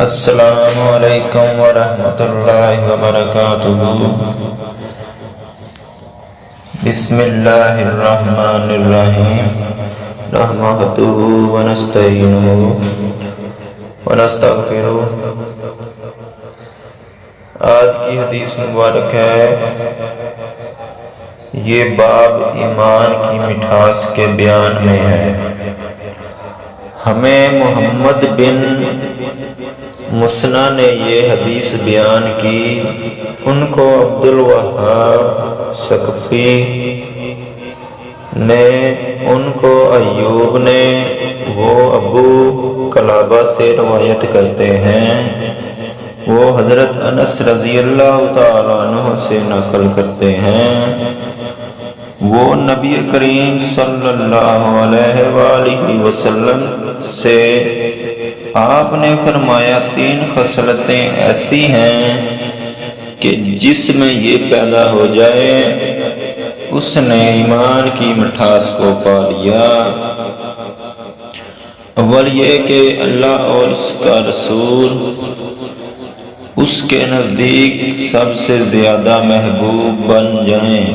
السلام علیکم ورحمۃ اللہ وبرکاتہ۔ بسم اللہ الرحمن الرحیم، نحمدہ ونستعینہ ونستغفرہ۔ آج کی حدیث مبارک ہے، یہ باب ایمان کی مٹھاس کے بیان میں ہے۔ ہمیں محمد بن مسنہ نے یہ حدیث بیان کی، ان کو عبد الوہاب ثقفی نے، ان کو ایوب نے، وہ ابو قلابہ سے روایت کرتے ہیں، وہ حضرت انس رضی اللہ تعالیٰ عنہ سے نقل کرتے ہیں۔ وہ نبی کریم صلی اللہ علیہ وآلہ وسلم سے آپ نے فرمایا، 3 خصلتیں ایسی ہیں کہ جس میں یہ پیدا ہو جائے اس نے ایمان کی مٹھاس کو پا لیا۔ اول یہ کہ اللہ اور اس کا رسول اس کے نزدیک سب سے زیادہ محبوب بن جائیں۔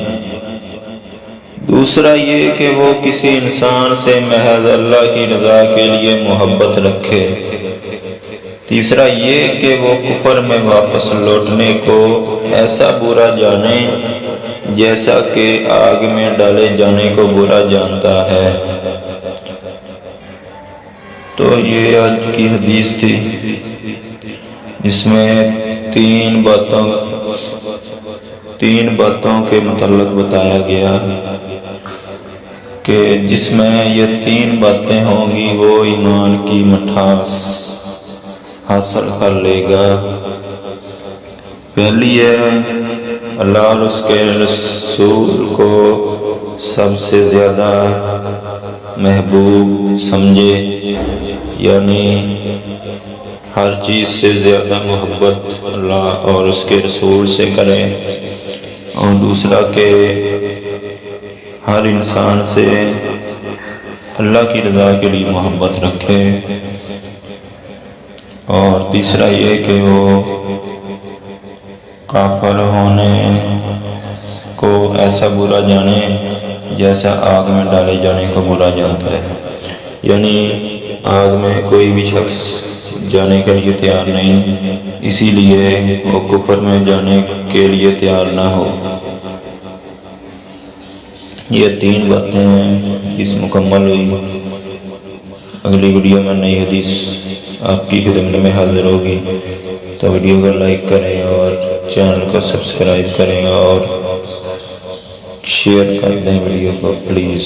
دوسرا یہ کہ وہ کسی انسان سے محض اللہ کی رضا کے لیے محبت رکھے۔ تیسرا یہ کہ وہ کفر میں واپس لوٹنے کو ایسا برا جانے جیسا کہ آگ میں ڈالے جانے کو برا جانتا ہے۔ تو یہ آج کی حدیث تھی، جس میں 3 باتوں کے متعلق بتایا گیا کہ جس میں یہ 3 باتیں ہوں گی وہ ایمان کی مٹھاس حاصل کر لے گا۔ پہلی ہے، اللہ اور اس کے رسول کو سب سے زیادہ محبوب سمجھے، یعنی ہر چیز سے زیادہ محبت اللہ اور اس کے رسول سے کرے۔ اور دوسرا کہ ہر انسان سے اللہ کی رضا کے لیے محبت رکھے۔ اور تیسرا یہ کہ وہ کافر ہونے کو ایسا برا جانے جیسا آگ میں ڈالے جانے کو برا جانتا ہے، یعنی آگ میں کوئی بھی شخص جانے کے لیے تیار نہیں، اسی لیے وہ کفر میں جانے کے لیے تیار نہ ہو۔ یہ 3 باتیں ہیں، اس مکمل ہوئی۔ اگلی ویڈیو میں نئی حدیث آپ کی خدمت میں حاضر ہوگی، تو ویڈیو کو لائک کریں اور چینل کو سبسکرائب کریں اور شیئر کر دیں ویڈیو کو پلیز۔